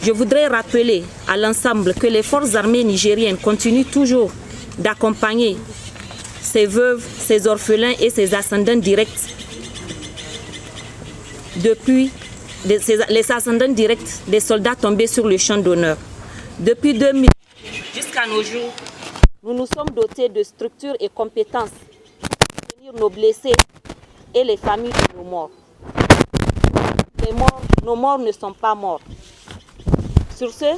Je voudrais rappeler à l'ensemble que les forces armées nigériennes continuent toujours d'accompagner ces veuves, ces orphelins et ces ascendants directs depuis les ascendants directs des soldats tombés sur le champ d'honneur. Depuis 2000 jusqu'à nos jours, nous nous sommes dotés de structures et compétences pour soutenir nos blessés et les familles de nos morts. Nos morts ne sont pas morts. Sur ce,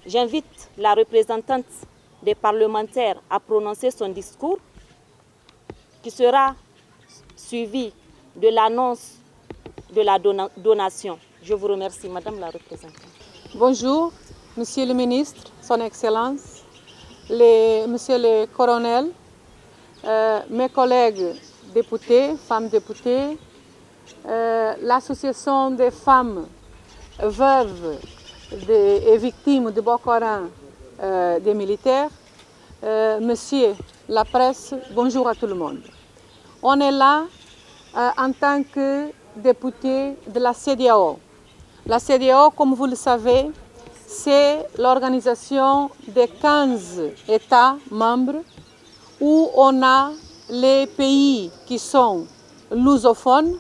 j'invite la représentante des parlementaires à prononcer son discours qui sera suivi de l'annonce de la donation. Je vous remercie, Madame la représentante. Bonjour, Monsieur le ministre, Son Excellence, Monsieur le colonel, mes collègues députés, femmes députées, l'association des femmes veuves et victimes de Boko Haram des militaires, monsieur la presse, bonjour à tout le monde. On est là en tant que député de la CEDEAO. La CEDEAO, comme vous le savez, c'est l'organisation des 15 États membres où on a les pays qui sont lusophones,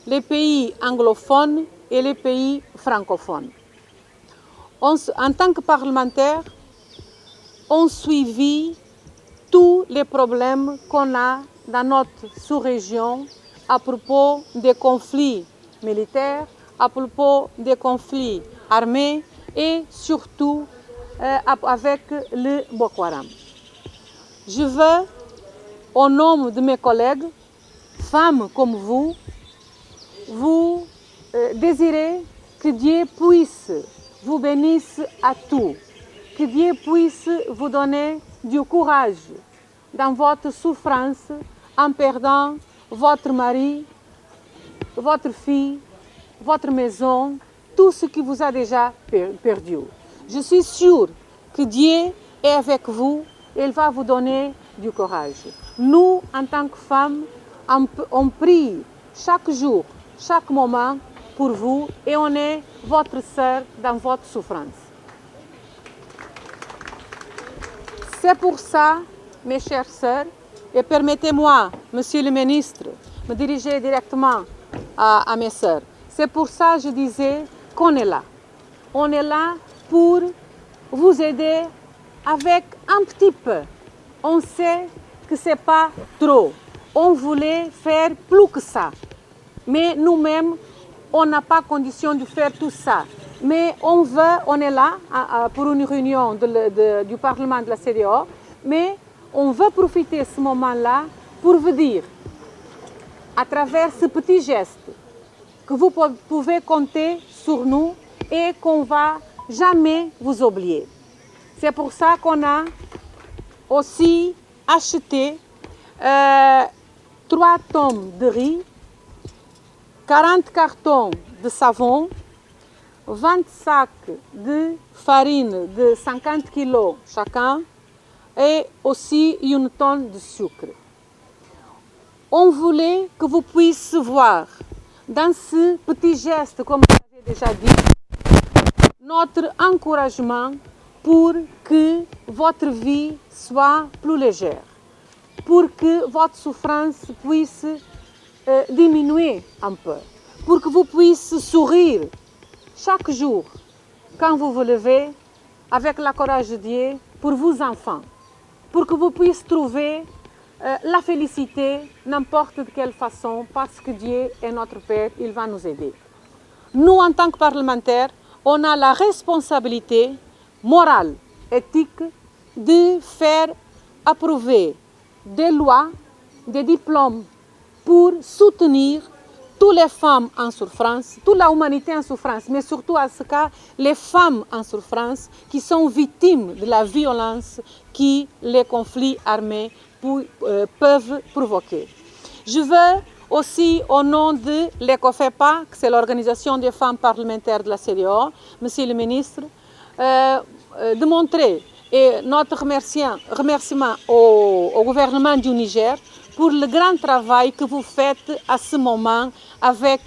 les pays anglophones et les pays francophones. En tant que parlementaires, on suivi tous les problèmes qu'on a dans notre sous-région à propos des conflits militaires, à propos des conflits armés et surtout avec le Boko Haram. Je veux, au nom de mes collègues, femmes comme vous désirer que Dieu puisse vous bénisse à tous, que Dieu puisse vous donner du courage dans votre souffrance en perdant votre mari, votre fille, votre maison, tout ce qui vous a déjà perdu. Je suis sûre que Dieu est avec vous et il va vous donner du courage. Nous, en tant que femmes, on prie chaque jour, chaque moment pour vous et on est votre sœur dans votre souffrance. C'est pour ça, mes chères sœurs, et permettez-moi, Monsieur le ministre, me diriger directement à mes sœurs. C'est pour ça que je disais qu'on est là. On est là pour vous aider avec un petit peu. On sait que ce n'est pas trop. On voulait faire plus que ça. Mais nous-mêmes, on n'a pas condition de faire tout ça. Mais on est là pour une réunion du Parlement de la CEDEAO, mais on veut profiter de ce moment-là pour vous dire, à travers ce petit geste, que vous pouvez compter sur nous et qu'on ne va jamais vous oublier. C'est pour ça qu'on a aussi acheté 3 tonnes de riz, 40 cartons de savon, 20 sacs de farine de 50 kg chacun et aussi 1 tonne de sucre. On voulait que vous puissiez voir dans ce petit geste, comme vous l'avez déjà dit, notre encouragement pour que votre vie soit plus légère, pour que votre souffrance puisse diminuer un peu, pour que vous puissiez sourire chaque jour quand vous vous levez avec la courage de Dieu pour vos enfants, pour que vous puissiez trouver la félicité n'importe de quelle façon parce que Dieu est notre Père, il va nous aider. Nous, en tant que parlementaires, on a la responsabilité morale, éthique de faire approuver des lois, des diplômes pour soutenir toutes les femmes en souffrance, toute la humanité en souffrance, mais surtout à ce cas, les femmes en souffrance qui sont victimes de la violence que les conflits armés peuvent provoquer. Je veux aussi, au nom de l'ECOFEPA, c'est l'organisation des femmes parlementaires de la CEDEAO, Monsieur le ministre, de montrer notre remerciement au gouvernement du Niger pour le grand travail que vous faites à ce moment avec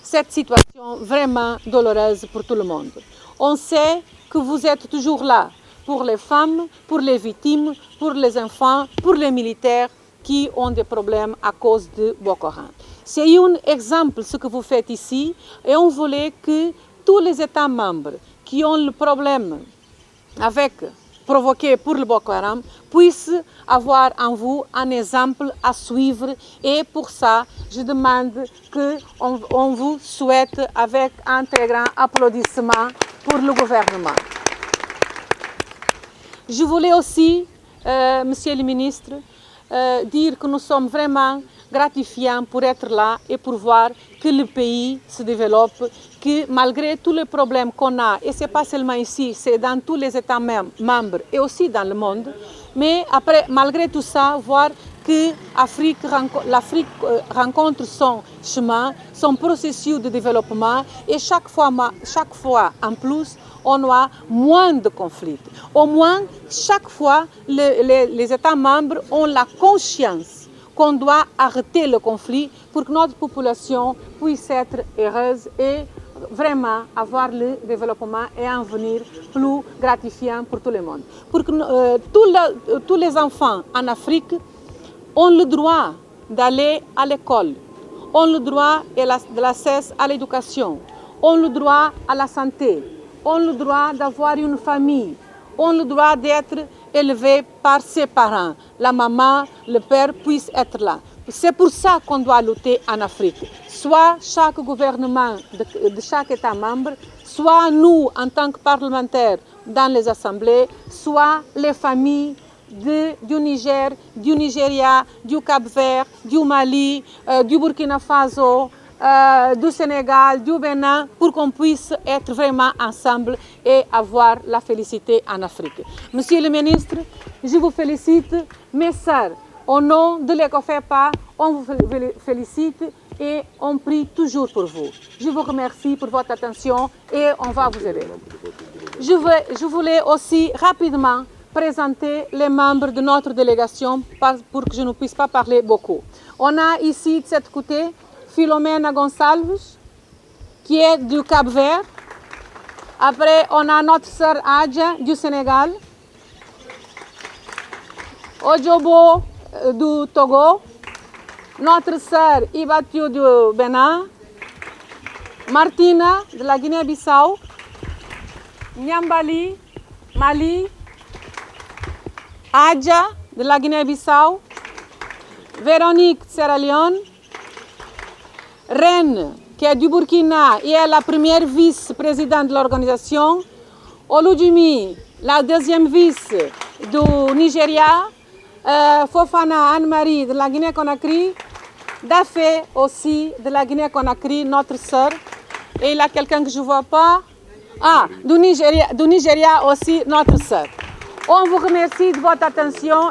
cette situation vraiment douloureuse pour tout le monde. On sait que vous êtes toujours là pour les femmes, pour les victimes, pour les enfants, pour les militaires qui ont des problèmes à cause de Boko Haram. C'est un exemple ce que vous faites ici et on voulait que tous les États membres qui ont le problème provoqué pour le Boko Haram puissent avoir en vous un exemple à suivre et pour ça, je demande qu'on vous souhaite avec un très grand applaudissement pour le gouvernement. Je voulais aussi, Monsieur le ministre, dire que nous sommes vraiment gratifiants pour être là et pour voir que le pays se développe, que malgré tous les problèmes qu'on a, et ce n'est pas seulement ici, c'est dans tous les États membres et aussi dans le monde, mais après, malgré tout ça, voir que l'Afrique rencontre son chemin, son processus de développement et chaque fois en plus, on a moins de conflits. Au moins, chaque fois, les États membres ont la conscience qu'on doit arrêter le conflit pour que notre population puisse être heureuse et vraiment avoir le développement et un avenir plus gratifiant pour tout le monde. Pour que tous les enfants en Afrique ont le droit d'aller à l'école, ont le droit de l'accès à l'éducation, ont le droit à la santé, ont le droit d'avoir une famille, ont le droit d'être élevés par ses parents. La maman, le père puissent être là. C'est pour ça qu'on doit lutter en Afrique. Soit chaque gouvernement de chaque État membre, soit nous en tant que parlementaires dans les assemblées, soit les familles du Niger, du Nigeria, du Cap-Vert, du Mali, du Burkina Faso, du Sénégal, du Bénin, pour qu'on puisse être vraiment ensemble et avoir la félicité en Afrique. Monsieur le ministre, je vous félicite, mes sœurs, au nom de l'ECOFEPA, on vous félicite et on prie toujours pour vous. Je vous remercie pour votre attention et on va vous aider. Je voulais aussi rapidement présenter les membres de notre délégation pour que je ne puisse pas parler beaucoup. On a ici de cet côté Philomena Gonçalves, qui est du Cap-Vert. Après, on a notre sœur Adja du Sénégal. Ojobo du Togo. Notre sœur Ibatiu du Bénin. Martina de la Guinée-Bissau. Nyambali, Mali. Adja de la Guinée-Bissau. Véronique Sierra Leone. Reine, qui est du Burkina et est la première vice-présidente de l'organisation. Oludjimi, la deuxième vice du Nigeria. Fofana Anne-Marie de la Guinée-Conakry. Dafé aussi de la Guinée-Conakry, notre sœur. Et il y a quelqu'un que je ne vois pas. Ah, du Nigeria aussi, notre sœur. On vous remercie de votre attention.